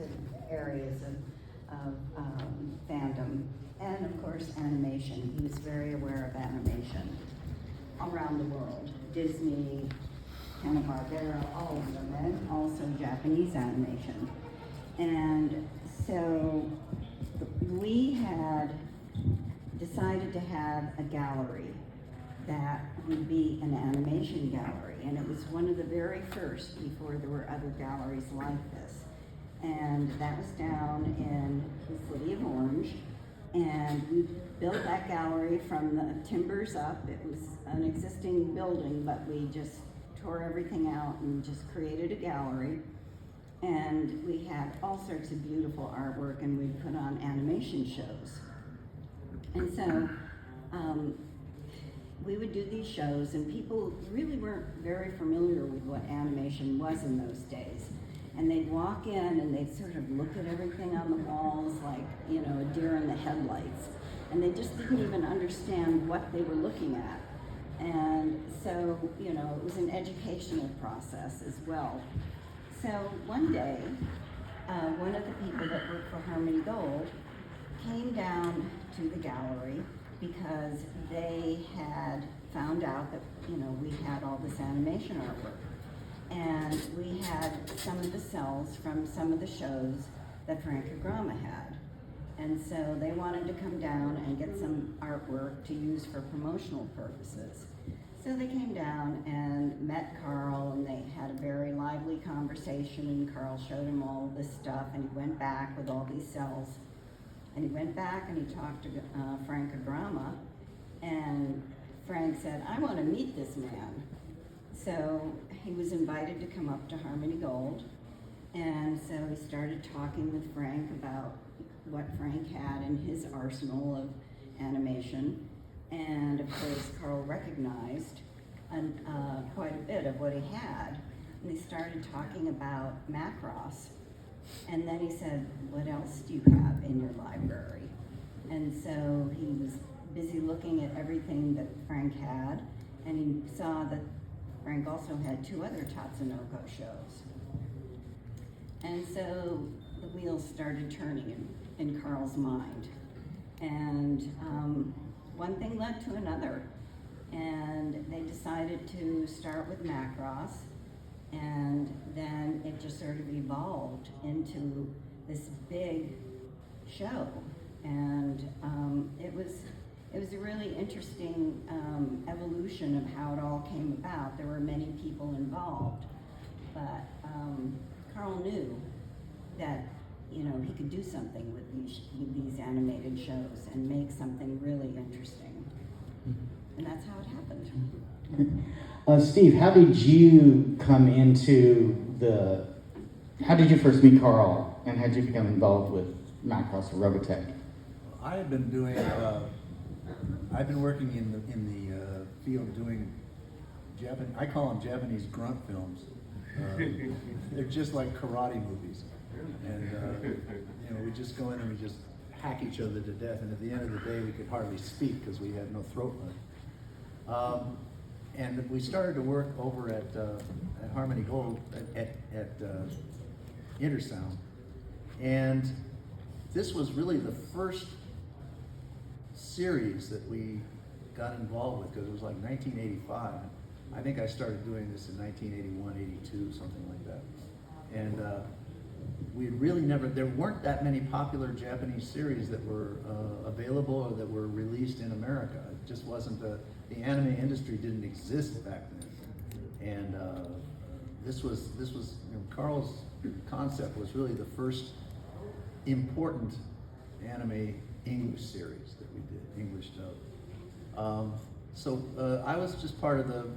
to areas of fandom, and of course animation. He was very aware of animation around the world. Disney, Hanna-Barbera, all of them, and also Japanese animation. And so we had decided to have a gallery that would be an animation gallery, and it was one of the very first before there were other galleries like this. And that was down in the city of Orange, and we built that gallery from the timbers up. It was an existing building, but we just tore everything out and just created a gallery. And we had all sorts of beautiful artwork, and we'd put on animation shows. And so we would do these shows, and people really weren't very familiar with what animation was in those days. And they'd walk in and they'd sort of look at everything on the walls like, you know, a deer in the headlights. And they just didn't even understand what they were looking at. And so, you know, it was an educational process as well. So one day, one of the people that worked for Harmony Gold came down to the gallery because they had found out that, you know, we had all this animation artwork. And we had some of the cells from some of the shows that Frank Agrama had. And so they wanted to come down and get some artwork to use for promotional purposes. So they came down and met Carl, and they had a very lively conversation, and Carl showed him all this stuff, and he went back with all these cells. And he went back and he talked to Frank Agrama, and Frank said, "I want to meet this man." So he was invited to come up to Harmony Gold, and so he started talking with Frank about what Frank had in his arsenal of animation. And of course, Carl recognized quite a bit of what he had. And they started talking about Macross. And then he said, "What else do you have in your library?" And so he was busy looking at everything that Frank had, and he saw that Frank also had 2 other Tatsunoko shows. And so the wheels started turning in Carl's mind. And one thing led to another. And they decided to start with Macross, and then it just sort of evolved into this big show. And it was a really interesting evolution of how it all came about. There were many people involved, but Carl knew that, you know, he could do something with these animated shows and make something really interesting. And that's how it happened. Steve, how did you come into how did you first meet Carl, and how did you become involved with Macross or ROBOTECH? I had been doing, I've been working in the field doing I call them Japanese grunt films. They're just like karate movies. And you know, we just go in and we just hack each other to death, and at the end of the day we could hardly speak because we had no throat left. And we started to work over at Harmony Gold at Intersound, and this was really the first series that we got involved with, because it was like 1985. I think I started doing this in 1981, 82, something like that. And we really there weren't that many popular Japanese series that were available or that were released in America. It just wasn't, the anime industry didn't exist back then. And this was you know, Carl's concept was really the first important anime English series that we did, English dub. So I was just part of the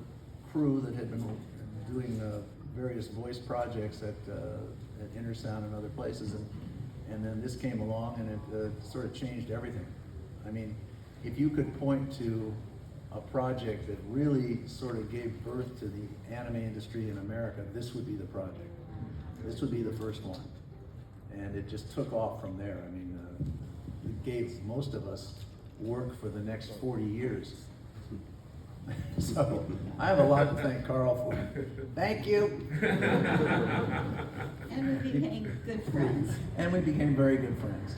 crew that had been doing various voice projects at Intersound and other places, and then this came along, and it sort of changed everything. I mean, if you could point to a project that really sort of gave birth to the anime industry in America, this would be the project. This would be the first one. And it just took off from there. I mean, it gave most of us work for the next 40 years. So I have a lot to thank Carl for. Thank you. And we became good friends. And we became very good friends.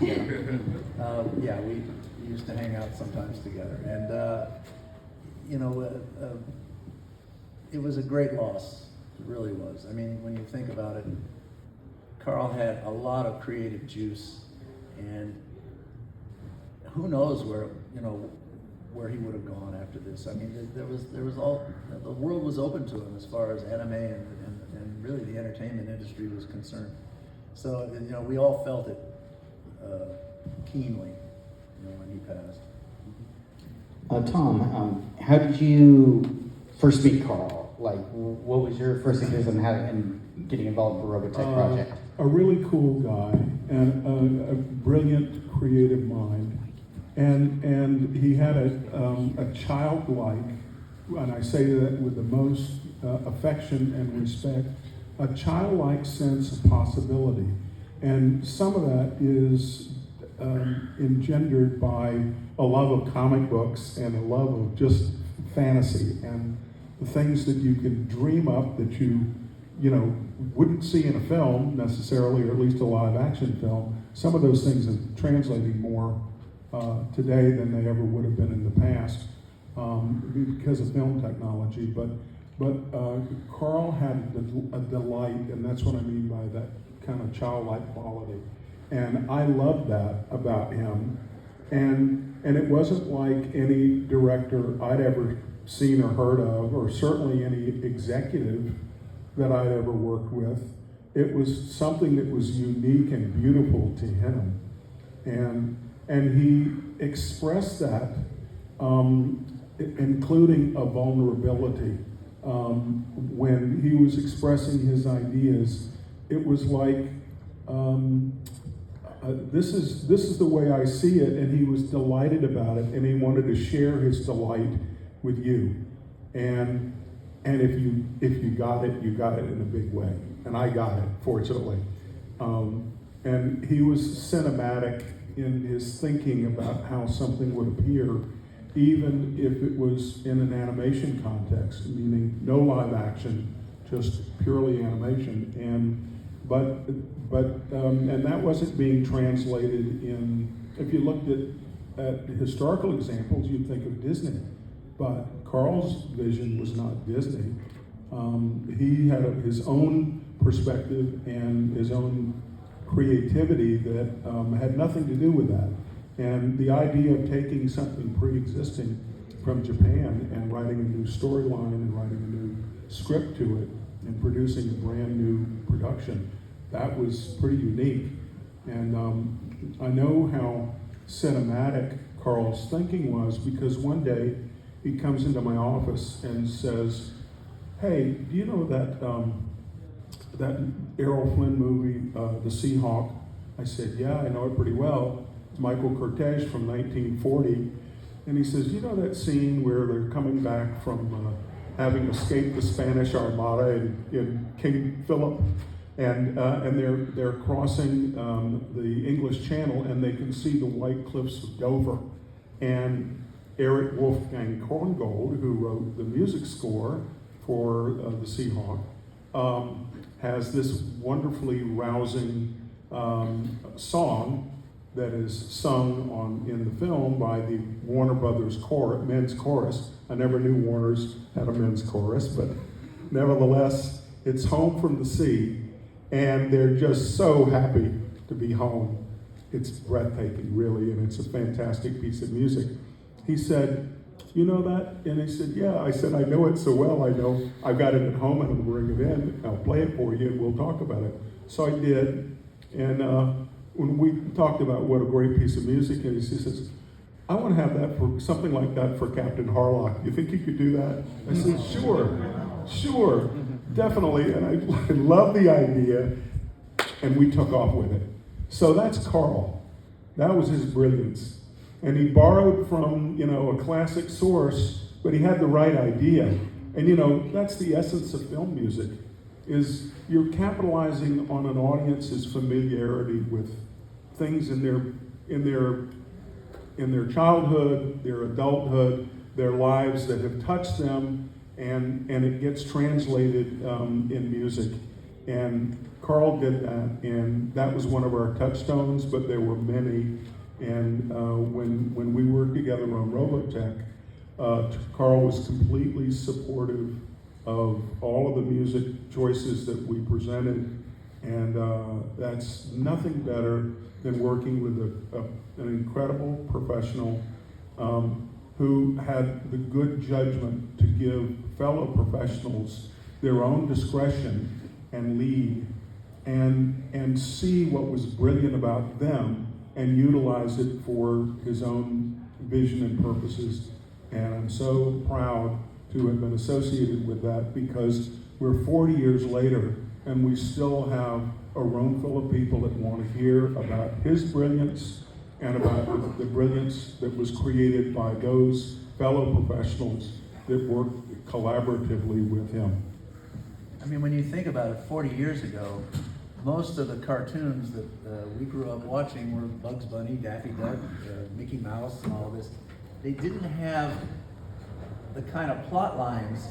Yeah, we used to hang out sometimes together. And, it was a great loss. It really was. I mean, when you think about it, Carl had a lot of creative juice, and who knows where he would have gone after this. I mean, there was all, the world was open to him as far as anime and really the entertainment industry was concerned. So, we all felt it keenly, when he passed. Tom, how did you first meet Carl? Like, what was your first interest in getting involved with the ROBOTECH project? A really cool guy and a brilliant creative mind. And he had a childlike, and I say that with the most affection and respect, a childlike sense of possibility. And some of that is engendered by a love of comic books and a love of just fantasy and the things that you can dream up that you wouldn't see in a film necessarily, or at least a live action film. Some of those things are translating more today than they ever would have been in the past because of film technology. But Carl had a delight, and that's what I mean by that kind of childlike quality. And I loved that about him. And it wasn't like any director I'd ever seen or heard of, or certainly any executive that I'd ever worked with. It was something that was unique and beautiful to him. And he expressed that, including a vulnerability. When he was expressing his ideas, it was like, this is the way I see it, and he was delighted about it, and he wanted to share his delight with you. And if you got it in a big way. And I got it, fortunately. And he was cinematic in his thinking about how something would appear, even if it was in an animation context, meaning no live action, just purely animation. But that wasn't being translated in, if you looked at historical examples, you'd think of Disney. But Carl's vision was not Disney. He had his own perspective and his own creativity that had nothing to do with that. And the idea of taking something pre-existing from Japan and writing a new storyline and writing a new script to it and producing a brand new production, that was pretty unique. And I know how cinematic Carl's thinking was, because one day he comes into my office and says, "Hey, do you know that Errol Flynn movie, The Seahawk?" I said, "Yeah, I know it pretty well. It's Michael Curtiz from 1940. And he says, "You know that scene where they're coming back from having escaped the Spanish Armada in King Philip, and they're crossing the English Channel, and they can see the white cliffs of Dover, and Eric Wolfgang Korngold, who wrote the music score for The Seahawk, has this wonderfully rousing song that is sung in the film by the Warner Brothers men's chorus. I never knew Warner's had a men's chorus, but nevertheless, it's Home from the Sea, and they're just so happy to be home. It's breathtaking, really, and it's a fantastic piece of music." He said, "You know that?" And I said, "Yeah." I said, "I know it so well. I know I've got it at home and I'm bring it in. I'll play it for you and we'll talk about it." So I did. And when we talked about what a great piece of music is, he says, "I want to have that for something like that for Captain Harlock. You think you could do that?" I said, sure, definitely. And I love the idea. And we took off with it. So that's Carl. That was his brilliance. And he borrowed from, a classic source, but he had the right idea. And that's the essence of film music, is you're capitalizing on an audience's familiarity with things in their childhood, their adulthood, their lives that have touched them, and it gets translated in music. And Carl did that, and that was one of our touchstones, but there were many. And when we worked together on Robotech, Carl was completely supportive of all of the music choices that we presented, and that's nothing better than working with an incredible professional who had the good judgment to give fellow professionals their own discretion and lead, and see what was brilliant about them and utilize it for his own vision and purposes. And I'm so proud to have been associated with that, because we're 40 years later and we still have a room full of people that want to hear about his brilliance and about the brilliance that was created by those fellow professionals that worked collaboratively with him. I mean, when you think about it, 40 years ago, most of the cartoons that we grew up watching were Bugs Bunny, Daffy Duck, Mickey Mouse, and all this. They didn't have the kind of plot lines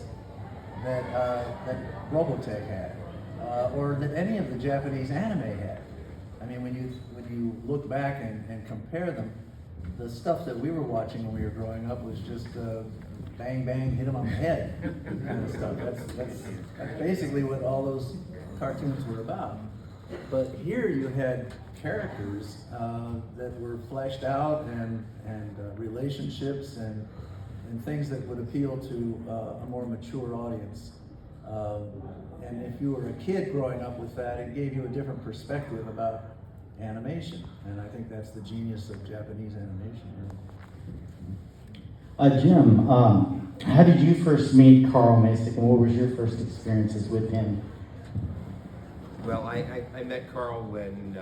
that Robotech had, or that any of the Japanese anime had. I mean, when you look back and compare them, the stuff that we were watching when we were growing up was just bang bang, hit him on the head kind of stuff. That's basically what all those cartoons were about. But here you had characters that were fleshed out, and relationships and things that would appeal to a more mature audience. And if you were a kid growing up with that, it gave you a different perspective about animation. And I think that's the genius of Japanese animation. Jim, how did you first meet Carl Macek, and what was your first experiences with him? Well, I met Carl when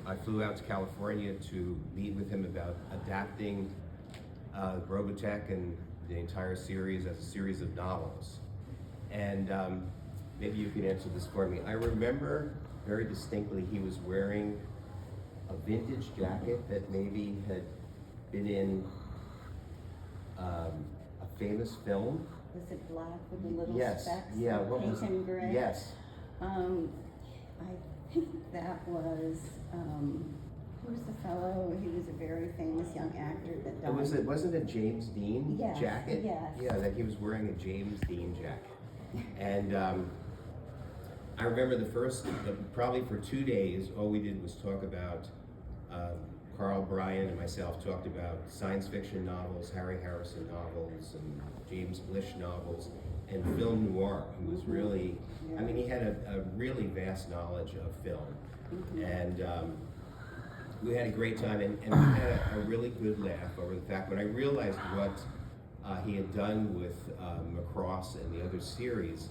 I flew out to California to meet with him about adapting Robotech and the entire series as a series of novels. And maybe you could answer this for me. I remember very distinctly he was wearing a vintage jacket that maybe had been in a famous film. Was it black with the little Yes, specks? yeah, what Pink was it? and gray? Yes. I think that was, who was the fellow? He was a very famous young actor that died. Wasn't it James Dean Yes, jacket? yes. Yeah, that he was wearing a James Dean jacket. And I remember probably for 2 days, all we did was talk about, Carl, Brian, and myself talked about science fiction novels, Harry Harrison novels, and James Blish novels, and film noir. He was really, I mean, he had a really vast knowledge of film. And we had a great time, and we had a really good laugh over the fact when I realized what he had done with Macross and the other series.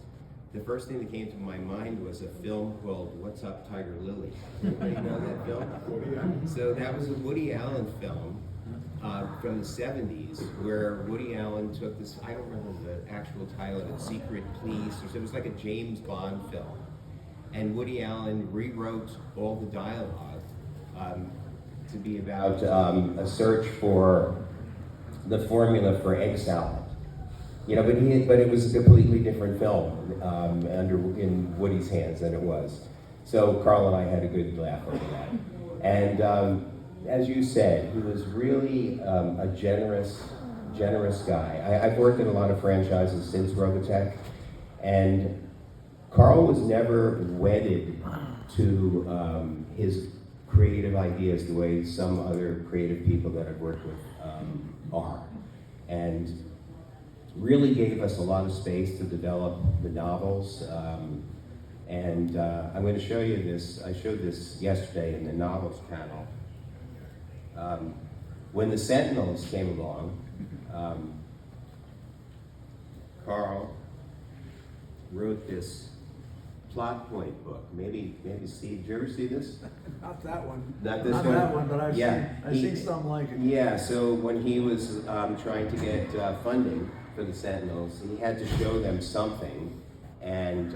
The first thing that came to my mind was a film called What's Up, Tiger Lily? Anybody know that film? So that was a Woody Allen film from the 70s, where Woody Allen took this, I don't remember the actual title of it, Secret Police, or so it was like a James Bond film. And Woody Allen rewrote all the dialogue to be about a search for the formula for egg salad. You know, but it was a completely different film in Woody's hands than it was. So Carl and I had a good laugh over that. And as you said, he was really a generous guy. I've worked in a lot of franchises since Robotech, and Carl was never wedded to his creative ideas the way some other creative people that I've worked with are. And really gave us a lot of space to develop the novels. And I'm going to show you this. I showed this yesterday in the novels panel. When the Sentinels came along, Carl wrote this plot point book. Maybe Steve, did you ever see this? Not that one. Not this Not one? that one, but I've He- seen something like it. Yeah, so when he was trying to get funding for the Sentinels, he had to show them something, and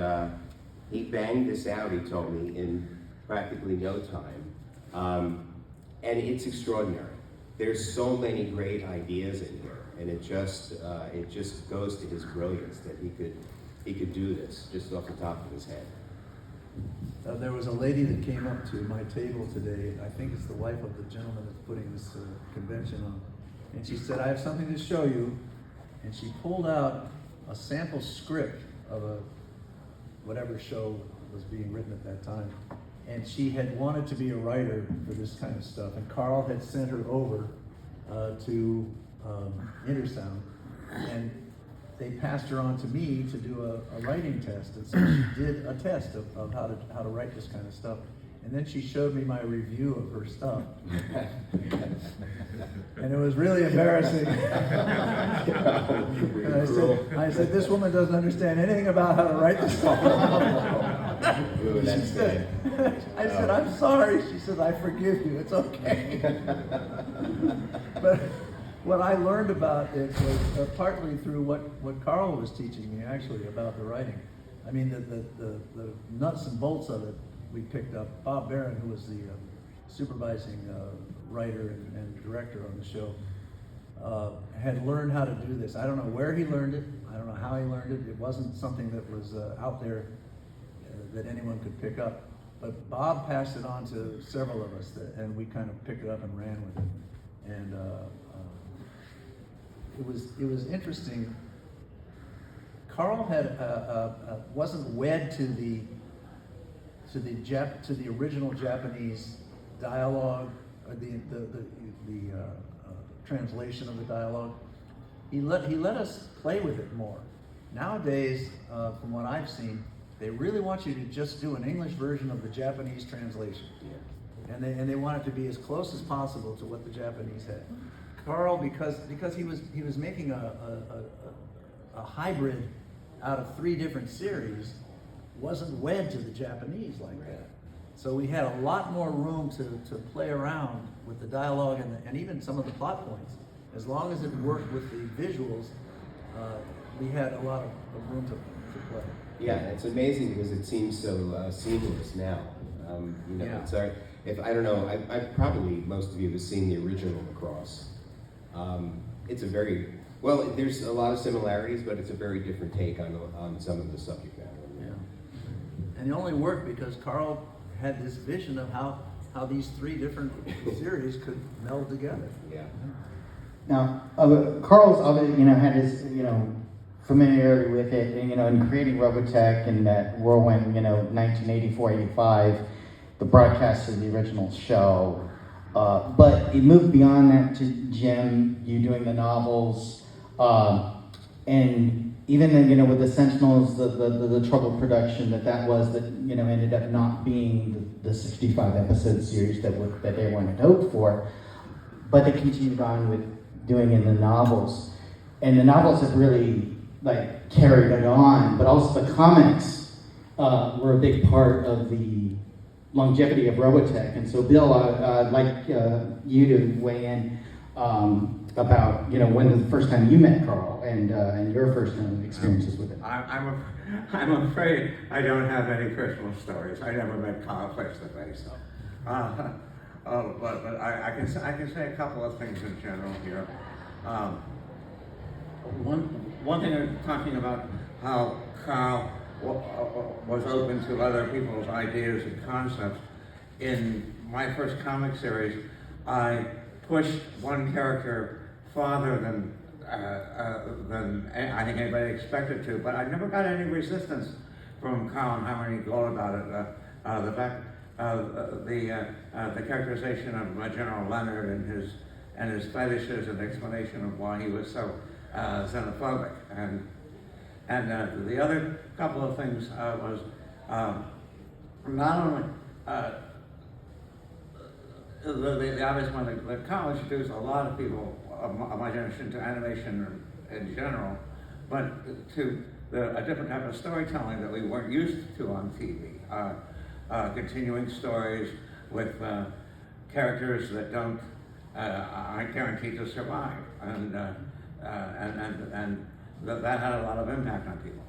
he banged this out, he told me, in practically no time. And it's extraordinary. There's so many great ideas in here. and it just goes to his brilliance that he could do this just off the top of his head. There was a lady that came up to my table today. I think it's the wife of the gentleman that's putting this convention on. And she said, I have something to show you. And she pulled out a sample script of whatever show was being written at that time. And she had wanted to be a writer for this kind of stuff. And Carl had sent her over to Intersound. And they passed her on to me to do a writing test. And so she did a test of how to write this kind of stuff. And then she showed me my review of her stuff. And it was really embarrassing. And I said, this woman doesn't understand anything about how to write this stuff. Ooh, that's good. I said, I'm sorry. She said, I forgive you. It's okay. But what I learned about it was partly through what Carl was teaching me, actually, about the writing. I mean, the nuts and bolts of it we picked up. Bob Barron, who was the supervising writer and director on the show, had learned how to do this. I don't know where he learned it. I don't know how he learned it. It wasn't something that was out there that anyone could pick up. But Bob passed it on to several of us, and we kind of picked it up and ran with it. And it was interesting. Carl had wasn't wed to the original Japanese dialogue, or the translation of the dialogue. He let us play with it more. Nowadays, from what I've seen, they really want you to just do an English version of the Japanese translation. Yeah. And they want it to be as close as possible to what the Japanese had. Carl, because he was making a hybrid out of 3 different series, wasn't wed to the Japanese like that. So we had a lot more room to play around with the dialogue and even some of the plot points. As long as it worked with the visuals, we had a lot of room to play. Yeah, it's amazing because it seems so seamless now. Yeah. It's I don't know, I probably most of you have seen the original Lacrosse. It's a very, well, there's a lot of similarities, but it's a very different take on some of the subject matter. Yeah. And it only worked because Carl had this vision of how these 3 different series could meld together. Yeah. Now, Carl's had his familiarity with it, and in creating Robotech and that whirlwind, 1984-85, the broadcast of the original show. But it moved beyond that to Jim, you doing the novels, and even then, with the Sentinels, the troubled production that was ended up not being the 65 episode series that everyone had hoped for, but they continued on with doing in the novels, and the novels have really carried it on, but also the comics were a big part of the longevity of Robotech. And so, Bill, I'd like you to weigh in about when the first time you met Carl and your first experiences with it. I'm afraid I don't have any personal stories. I never met Carl face to face. But I can say a couple of things in general here. One thing I'm talking about how Carl was open to other people's ideas and concepts. In my first comic series, I pushed one character farther than I think anybody expected to, but I never got any resistance from Carl and how he thought about it. The fact the characterization of General Leonard and his fetishes and explanation of why he was so xenophobic, and the other couple of things was not only the obvious one that Carl introduced a lot of people of my generation to animation in general, but to a different type of storytelling that we weren't used to on TV. Continuing stories with characters that aren't guaranteed to survive, and that had a lot of impact on people.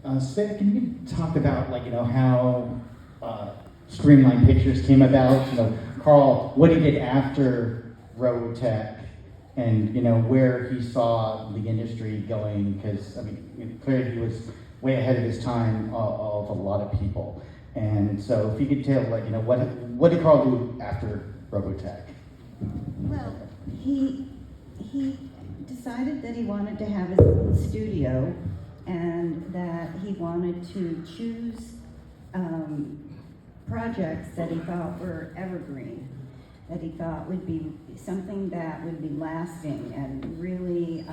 Svea, can you talk about how Streamline Pictures came about? Carl, what he did after Robotech and, you know, where he saw the industry going, because, I mean, clearly he was way ahead of his time of a lot of people. And so if you could tell, like, you know, what did Carl do after Robotech? Well, he decided that he wanted to have his own studio and that he wanted to choose projects that he thought were evergreen, that he thought would be something that would be lasting and really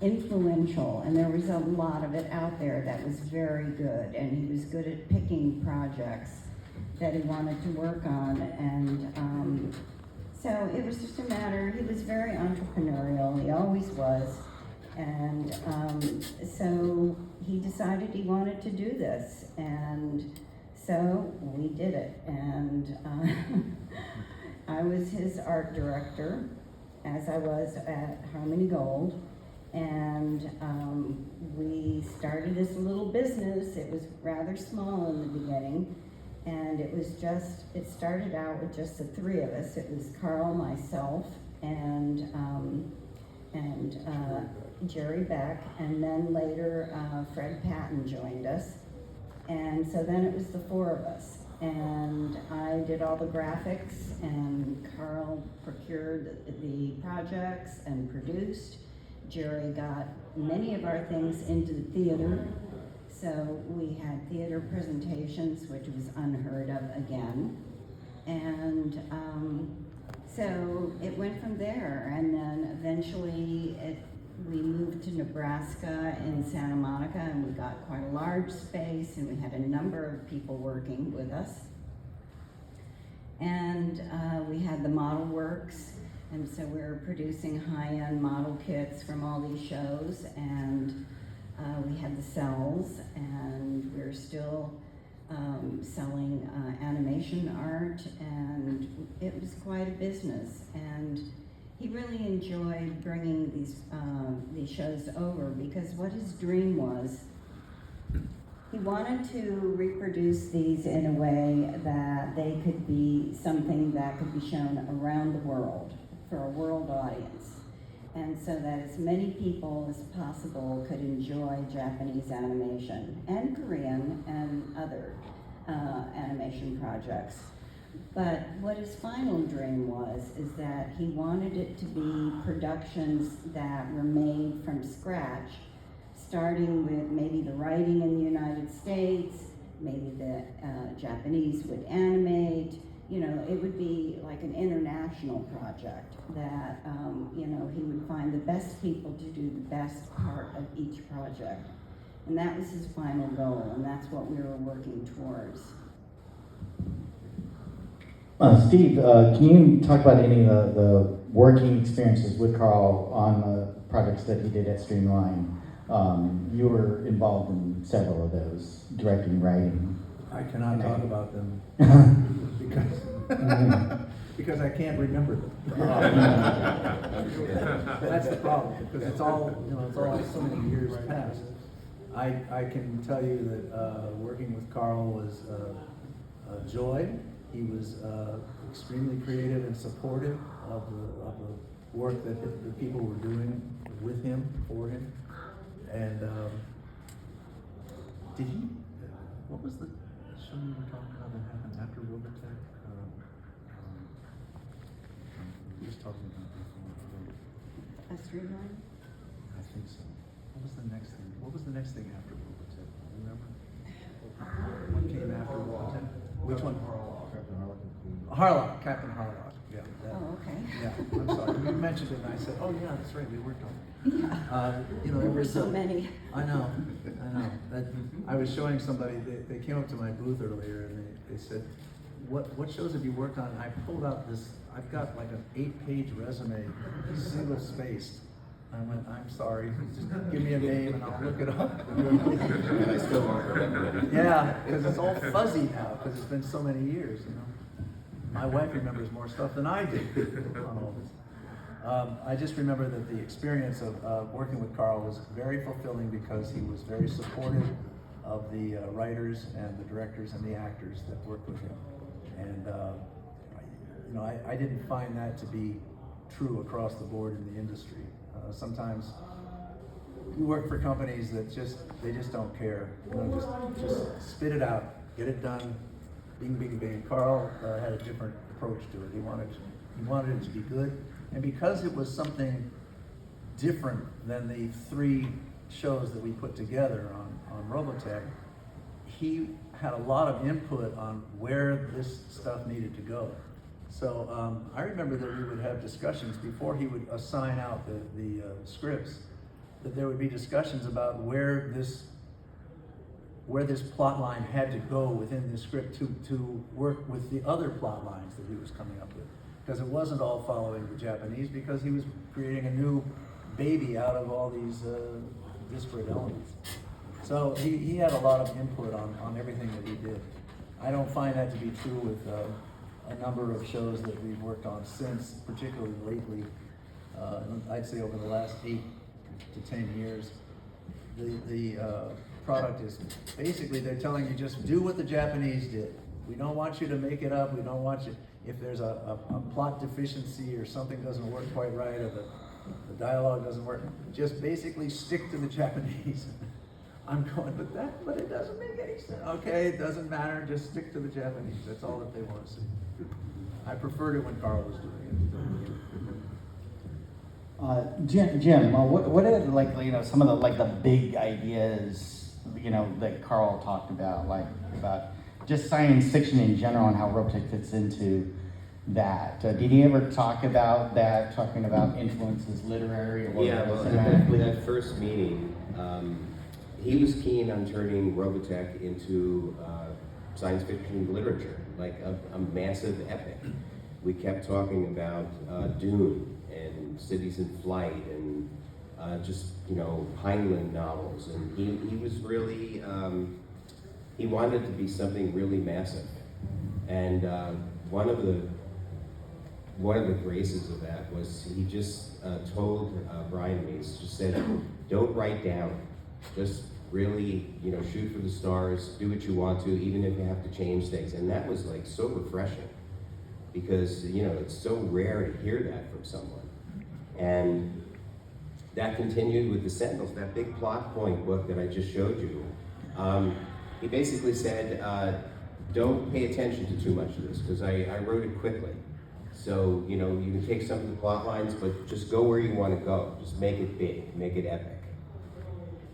influential. And there was a lot of it out there that was very good, and he was good at picking projects that he wanted to work on. And so it was just a matter, he was very entrepreneurial, he always was. And so he decided he wanted to do this, and so we did it. And I was his art director, as I was at Harmony Gold, and we started this little business. It was rather small in the beginning, and it started out with just the three of us. It was Carl, myself, and Jerry Beck, and then later Fred Patton joined us. And so then it was the four of us. And I did all the graphics, and Carl procured the projects and produced. Jerry got many of our things into the theater. So we had theater presentations, which was unheard of again. And so it went from there. And then eventually we moved to Nebraska in Santa Monica, and we got quite a large space, and we had a number of people working with us. And we had the model works, and so we were producing high-end model kits from all these shows, and we had the cells, and we were still selling animation art, and it was quite a business. And he really enjoyed bringing these shows over, because what his dream was, he wanted to reproduce these in a way that they could be something that could be shown around the world for a world audience, and so that as many people as possible could enjoy Japanese animation and Korean and other animation projects. But what his final dream was is that he wanted it to be productions that were made from scratch, starting with maybe the writing in the United States, maybe the Japanese would animate. You know, it would be like an international project that, you know, he would find the best people to do the best part of each project. And that was his final goal, and that's what we were working towards. Steve, can you talk about any of the working experiences with Carl on the projects that he did at Streamline? You were involved in several of those, directing, writing. I cannot talk about them because I can't remember them. That's the problem, because it's all, you know, it's all so many years past. I can tell you that working with Carl was a joy. He was extremely creative and supportive of the work that the people were doing with him, for him. And did he, what was the show you were talking about that happened after ROBOTECH? We were just talking about before. A Streamline? I think so. What was the next thing? What was the next thing after ROBOTECH? Remember? What came after ROBOTECH? Which one? Harlock, Captain Harlock. Yeah. That, Oh, okay. yeah. I'm sorry. You mentioned it, and I said, "Oh yeah, that's right. We worked on it." Yeah. You know, There were so so many. I know. That I was showing somebody. They came up to my booth earlier, and they said, "What shows have you worked on?" And I pulled out this. I've got like an 8-page resume, single spaced. I went, "I'm sorry. Just give me a name, and I'll look it up." And I still won't remember it. Yeah, because it's all fuzzy now, because it's been so many years, you know. My wife remembers more stuff than I do on all this. I just remember that the experience of working with Carl was very fulfilling, because he was very supportive of the writers and the directors and the actors that worked with him. And I didn't find that to be true across the board in the industry. Sometimes you work for companies that just don't care. Just spit it out, get it done, bing, bing, bing. Carl had a different approach to it. He wanted it to be good, and because it was something different than the 3 shows that we put together on ROBOTECH, he had a lot of input on where this stuff needed to go. So I remember that we would have discussions before he would assign out the scripts, that there would be discussions about where this plot line had to go within the script to work with the other plot lines that he was coming up with. Because it wasn't all following the Japanese, because he was creating a new baby out of all these disparate elements. So he had a lot of input on everything that we did. I don't find that to be true with a number of shows that we've worked on since, particularly lately. I'd say over the last 8 to 10 years. The product is basically, they're telling you just do what the Japanese did. We don't want you to make it up. We don't want you, if there's a plot deficiency or something doesn't work quite right, or the dialogue doesn't work, just basically stick to the Japanese. I'm going, but it doesn't make any sense. Okay, it doesn't matter, just stick to the Japanese. That's all that they want to see. I preferred it when Carl was doing it. Jim, what are some of the big ideas that Carl talked about, about just science fiction in general and how ROBOTECH fits into that? Did he ever talk about that, talking about influences, literary or cinematic? With that first meeting, he was keen on turning ROBOTECH into science fiction literature, like a massive epic. We kept talking about Dune and Cities in Flight and Heinlein novels, and he was really he wanted it to be something really massive. And one of the graces of that was he just told Brian Mace, just said, don't write down, just really shoot for the stars, do what you want to, even if you have to change things. And that was like so refreshing, because it's so rare to hear that from someone. And that continued with the Sentinels, that big plot point book that I just showed you. He basically said, don't pay attention to too much of this, because I wrote it quickly. So, you can take some of the plot lines, but just go where you want to go. Just make it big, make it epic.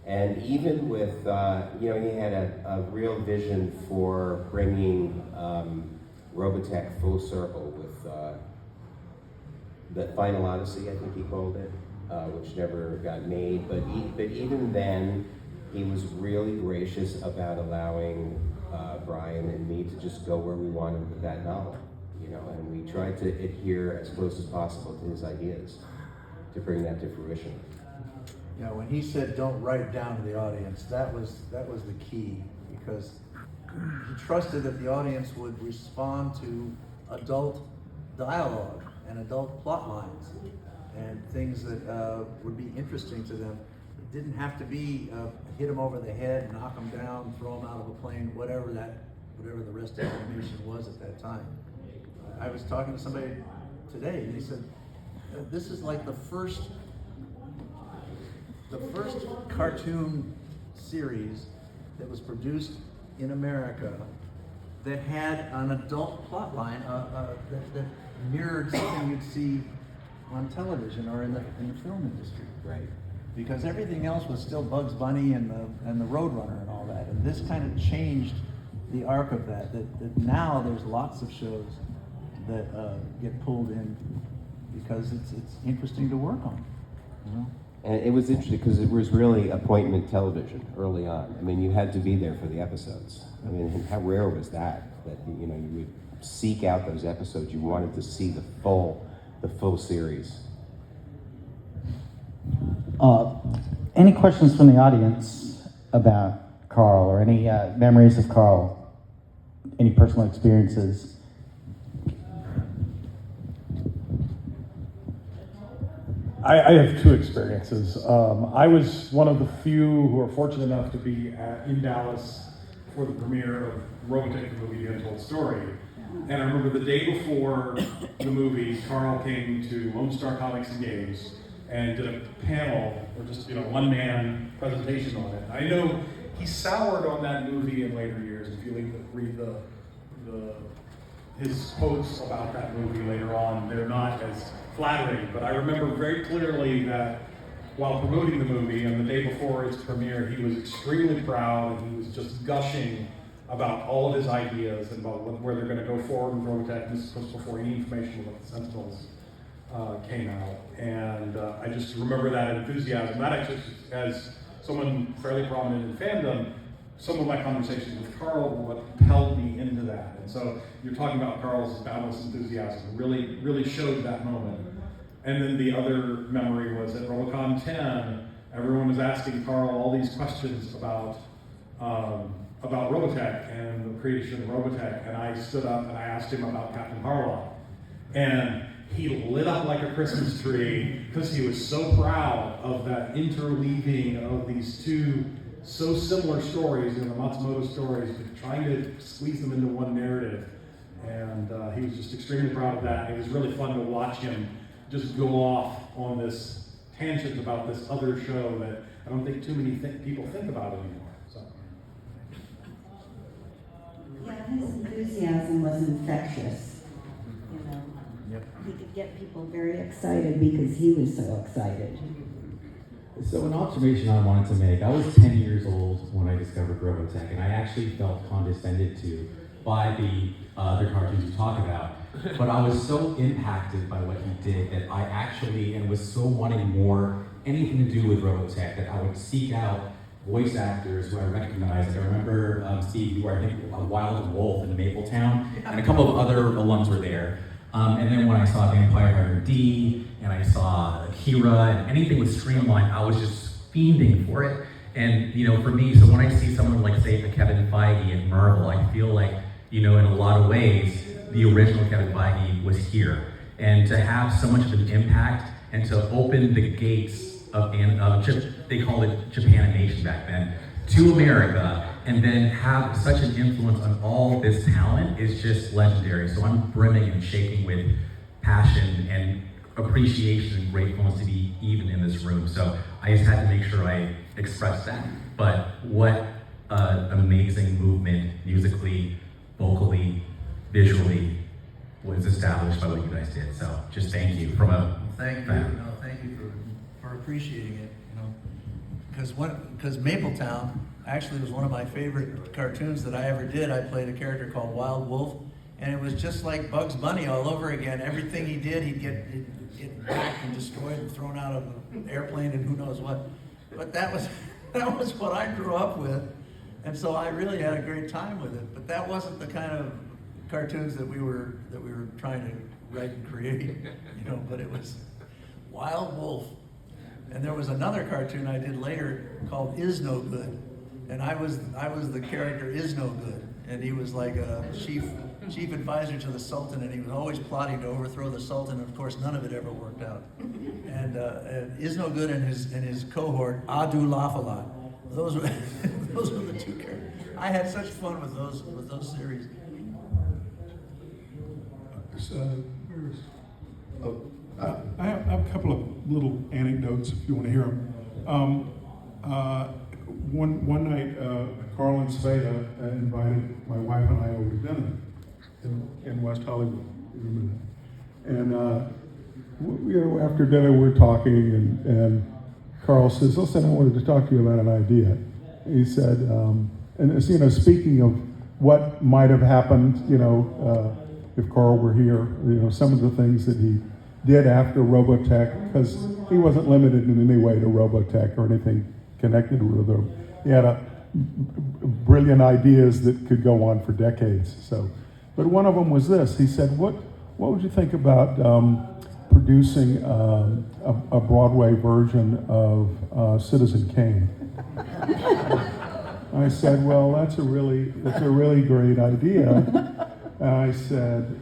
And even with, he had a real vision for bringing ROBOTECH full circle with the Final Odyssey, I think he called it, which never got made. But even then, he was really gracious about allowing Brian and me to just go where we wanted with that novel, and we tried to adhere as close as possible to his ideas to bring that to fruition. When he said don't write it down to the audience, that was the key, because he trusted that the audience would respond to adult dialogue and adult plot lines and things that would be interesting to them. It didn't have to be hit them over the head, knock them down, throw them out of a plane, whatever the rest of the animation was at that time. I was talking to somebody today, and they said, this is like the first cartoon series that was produced in America that had an adult plot line that mirrored something you'd see on television or in the film industry. Right. Because everything else was still Bugs Bunny and the Roadrunner and all that, and this kind of changed the arc of that now there's lots of shows that get pulled in because it's interesting to work on. And it was interesting because it was really appointment television early on. I mean, you had to be there for the episodes. I mean, how rare was that you would seek out those episodes. You wanted to see the full series. Any questions from the audience about Carl, or any memories of Carl? Any personal experiences? I have 2 experiences. I was one of the few who were fortunate enough to be in Dallas for the premiere of Robotech, the movie The Untold Story. And I remember the day before the movie, Carl came to Lone Star Comics and Games and did a panel, or just one-man presentation on it. I know he soured on that movie in later years. If you read his quotes about that movie later on, they're not as flattering. But I remember very clearly that while promoting the movie and the day before its premiere, he was extremely proud and he was just gushing about all of his ideas and about where they're going to go forward with Robotech. This was before any information about the Sentinels came out. And I just remember that enthusiasm. That actually, as someone fairly prominent in fandom, some of my conversations with Carl were what propelled me into that. And so you're talking about Carl's boundless enthusiasm. Really showed that moment. And then the other memory was at RoboCon 10, everyone was asking Carl all these questions about Robotech and the creation of Robotech, and I stood up and I asked him about Captain Harlock. And he lit up like a Christmas tree because he was so proud of that interweaving of these two so similar stories, the Matsumoto stories, but trying to squeeze them into one narrative. And he was just extremely proud of that. It was really fun to watch him just go off on this tangent about this other show that I don't think too many people think about anymore. So. Yeah, his enthusiasm was infectious. Yep. He could get people very excited because he was so excited. So an observation I wanted to make, I was 10 years old when I discovered Robotech, and I actually felt condescended to by the other cartoons you talk about. But I was so impacted by what he did that I actually, and was so wanting more, anything to do with Robotech, that I would seek out voice actors who I recognized. I remember, Steve, you were, I think, a Wild Wolf in Mapletown, and a couple of other alums were there. And then when I saw Vampire Hunter D, and I saw Kira, and anything with Streamline, I was just fiending for it. And, for me, so when I see someone like, say, the Kevin Feige at Marvel, I feel like, in a lot of ways, the original Kevin Feige was here. And to have so much of an impact, and to open the gates of they called it Japanimation back then, to America, and then have such an influence on all this talent is just legendary. So I'm brimming and shaking with passion and appreciation and gratefulness to be even in this room. So I just had to make sure I expressed that. But what an amazing movement, musically, vocally, visually, was established by what you guys did. So just thank you from a Thank you. fan. No, thank you for appreciating it. Because Mapletown actually was one of my favorite cartoons that I ever did. I played a character called Wild Wolf, and it was just like Bugs Bunny all over again. Everything he did, he'd get whacked and destroyed and thrown out of an airplane and who knows what. But that was what I grew up with, and so I really had a great time with it. But that wasn't the kind of cartoons that we were trying to write and create, But it was Wild Wolf. And there was another cartoon I did later called Is No Good, and I was the character Is No Good, and he was like a chief advisor to the Sultan, and he was always plotting to overthrow the Sultan. And of course, none of it ever worked out. And Is No Good and his cohort Adu Laugh a Lot. Those were the two characters. I had such fun with those series. I have a couple of little anecdotes if you want to hear them. One night, Carl and Svea invited my wife and I over to dinner in West Hollywood. You remember that? And after dinner we're talking, and Carl says, "Listen, I wanted to talk to you about an idea." He said, and speaking of what might have happened, if Carl were here, some of the things that he did after Robotech, because he wasn't limited in any way to Robotech or anything connected with them. He had brilliant ideas that could go on for decades. But one of them was this. He said, "What would you think about producing a Broadway version of Citizen Kane?" I said, "Well, that's a really great idea." And I said,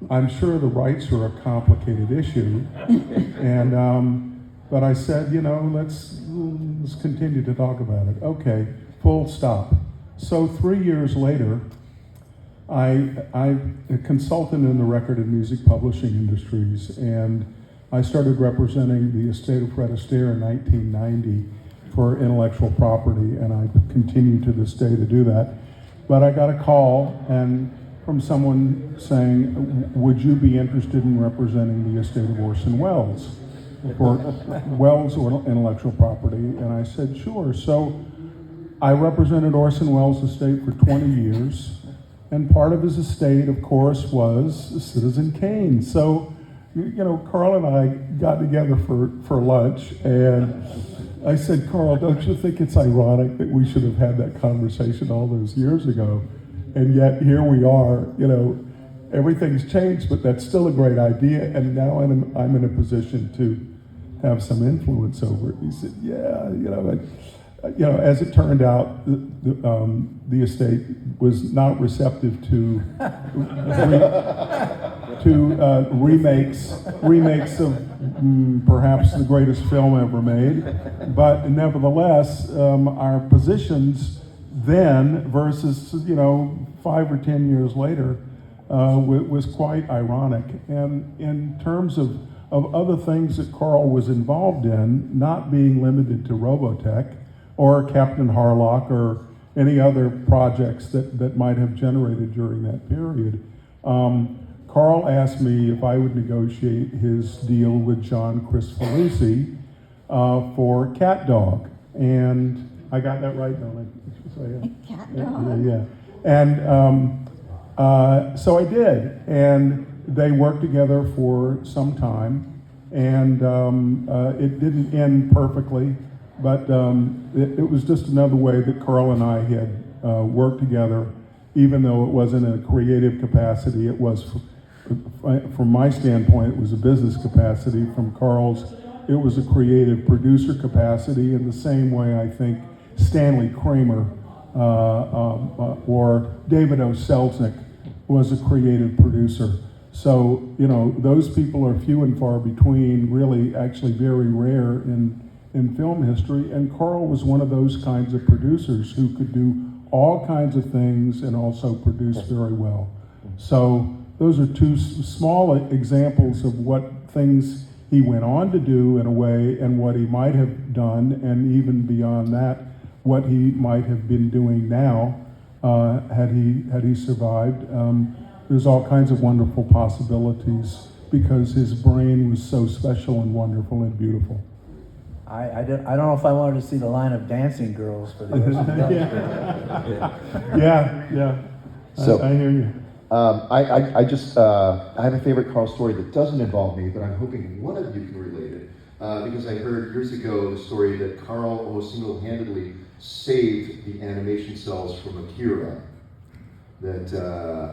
"I'm sure the rights are a complicated issue," but I said, let's continue to talk about it. Okay, Full stop. So 3 years later, I consulted in the record and music publishing industries, and I started representing the estate of Fred Astaire in 1990 for intellectual property, and I continue to this day to do that. But I got a call from someone saying, would you be interested in representing the estate of Orson Welles for Welles intellectual property? And I said, sure. So I represented Orson Welles' estate for 20 years, and part of his estate, of course, was Citizen Kane. So, Carl and I got together for lunch, and I said, Carl, don't you think it's ironic that we should have had that conversation all those years ago? And yet here we are, everything's changed, but that's still a great idea, and now I'm in a position to have some influence over it. He said, as it turned out, the estate was not receptive to remakes of perhaps the greatest film ever made. But nevertheless, our positions then versus 5 or 10 years later was quite ironic. And in terms of other things that Carl was involved in, not being limited to Robotech or Captain Harlock or any other projects that might have generated during that period. Carl asked me if I would negotiate his deal with John Cristofalusi for Cat Dog. And I got that right, don't I? So, yeah. Cat Dog? Yeah. And so I did. And they worked together for some time. And it didn't end perfectly. But it was just another way that Carl and I had worked together, even though it wasn't in a creative capacity. It was, from my standpoint, it was a business capacity. From Carl's, it was a creative producer capacity, in the same way I think Stanley Kramer or David O. Selznick was a creative producer. So, those people are few and far between, really actually very rare in film history, and Carl was one of those kinds of producers who could do all kinds of things and also produce very well. So those are two small examples of what things he went on to do in a way, and what he might have done, and even beyond that, what he might have been doing now had he survived. There's all kinds of wonderful possibilities because his brain was so special and wonderful and beautiful. I don't know if I wanted to see the line of dancing girls for the Yeah. So, I hear you. I have a favorite Carl story that doesn't involve me, but I'm hoping one of you can relate it. Because I heard years ago the story that Carl almost single-handedly saved the animation cells from Akira. That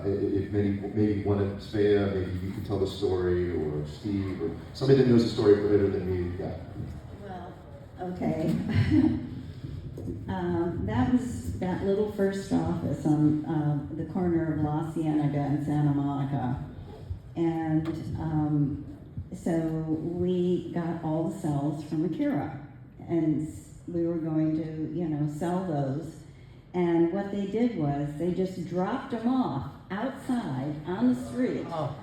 if maybe one of Svea, maybe you can tell the story, or Steve, or somebody that knows the story better than me. Yeah. Okay. That was that little first office on the corner of La Cienega and Santa Monica. And so we got all the cells from Akira. And we were going to, sell those. And what they did was they just dropped them off outside on the street. Oh.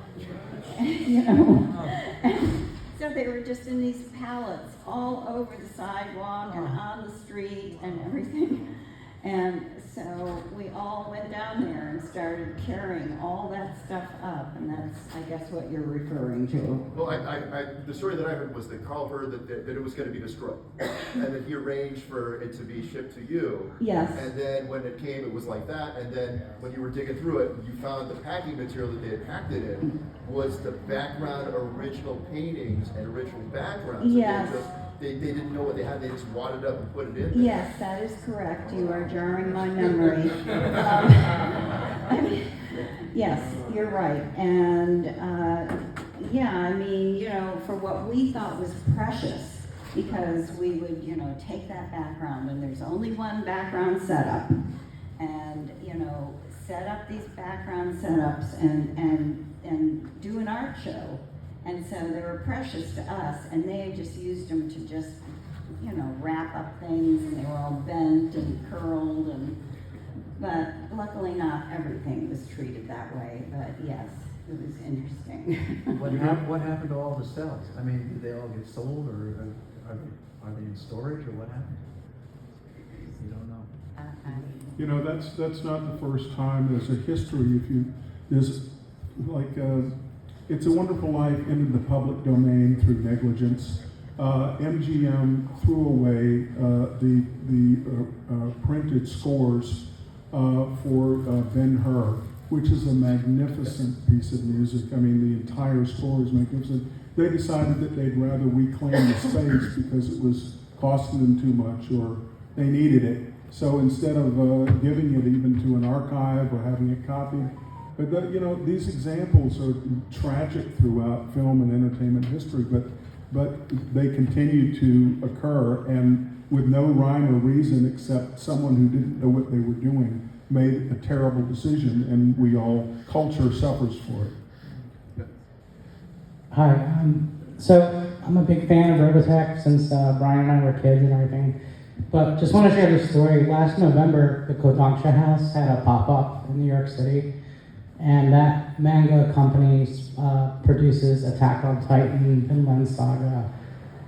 So they were just in these pallets all over the sidewalk and on the street and everything. And so we all went down there and started carrying all that stuff up, and that's, I guess, what you're referring to. Well, the story that I heard was that Carl heard that it was going to be destroyed, and that he arranged for it to be shipped to you. Yes. And then when it came, it was like that. And then when you were digging through it, you found the packing material that they had packed it in was the background original paintings and original backgrounds. Yes. They didn't know what they had. They just wadded up and put it in there. Yes, that is correct. You are jarring my memory. Yes, you're right. And for what we thought was precious, because we would, take that background, and there's only one background setup, and, set up these background setups and do an art show. And so they were precious to us, and they just used them to just you know, wrap up things, and they were all bent and curled, but luckily not everything was treated that way, but yes, it was interesting. What happened to all the cells? I mean, did they all get sold, or are they in storage, or what happened? You don't know. You know, that's not the first time. There's a history. There's like, It's a Wonderful Life entered the public domain through negligence. MGM threw away the printed scores for Ben-Hur, which is a magnificent piece of music. I mean, the entire score is magnificent. They decided that they'd rather reclaim the space because it was costing them too much, or they needed it. So instead of giving it even to an archive or having it copied, but that, you know, these examples are tragic throughout film and entertainment history, but they continue to occur, and with no rhyme or reason except someone who didn't know what they were doing made a terrible decision, and culture suffers for it. Hi, so I'm a big fan of ROBOTECH since Brian and I were kids and everything. But just want to share this story. Last November, the Kodansha House had a pop-up in New York City, and that manga company produces Attack on Titan, Vinland Saga,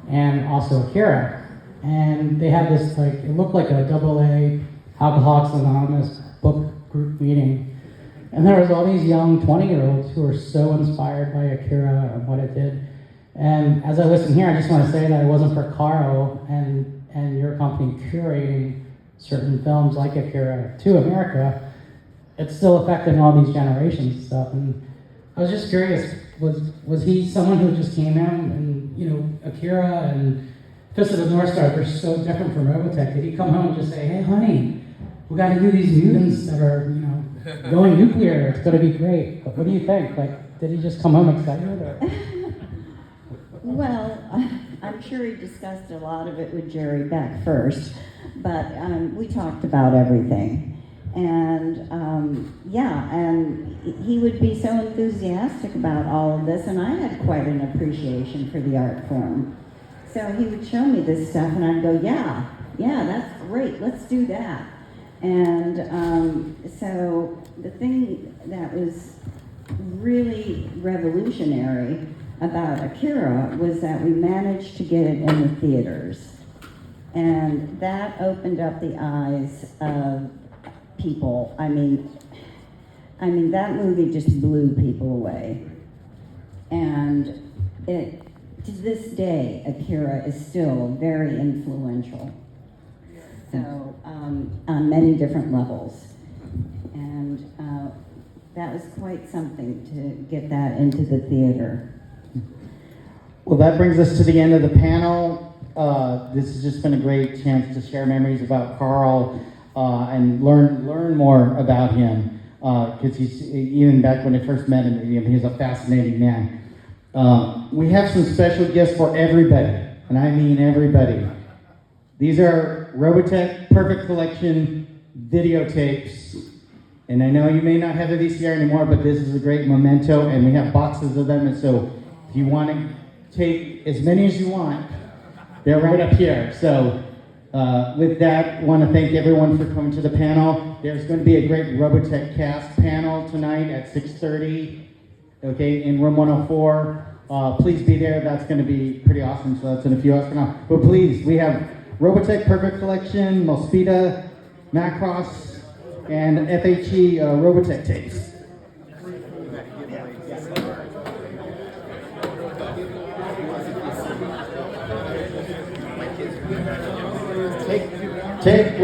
and also Akira. And they had this, like, it looked like a AA Alcoholics Anonymous book group meeting. And there was all these young 20-year-olds who were so inspired by Akira and what it did. And as I listen here, I just want to say that it wasn't for Carl and your company curating certain films like Akira to America, it's still affecting all these generations and stuff. And I was just curious, was he someone who just came out and, you know, Akira and Fist of the North Star are so different from ROBOTECH? Did he come home and just say, hey, honey, we got to do these mutants that are, you know, going nuclear, it's going to be great. But what do you think? Like, did he just come home excited? Or? Well, I'm sure he discussed a lot of it with Jerry Beck first, but we talked about everything. And and he would be so enthusiastic about all of this, and I had quite an appreciation for the art form. So he would show me this stuff, and I'd go, yeah, that's great, let's do that. And so the thing that was really revolutionary about Akira was that we managed to get it in the theaters. And that opened up the eyes of people. I mean, that movie just blew people away. And to this day, Akira is still very influential. So, on many different levels. And that was quite something to get that into the theater. Well, that brings us to the end of the panel. This has just been a great chance to share memories about Carl and learn more about him. Because he's, even back when I first met him, he's a fascinating man. We have some special gifts for everybody, and I mean everybody. These are ROBOTECH Perfect Collection videotapes. And I know you may not have the VCR anymore, but this is a great memento, and we have boxes of them. And so if you want to take as many as you want, they're right up here. So with that, I want to thank everyone for coming to the panel. There's going to be a great ROBOTECH cast panel tonight at 6:30, okay, in room 104. Please be there. That's going to be pretty awesome. So that's in a few hours from now. But please, we have ROBOTECH Perfect Collection, Mosfeta, Macross, and FHE ROBOTECH tapes. Take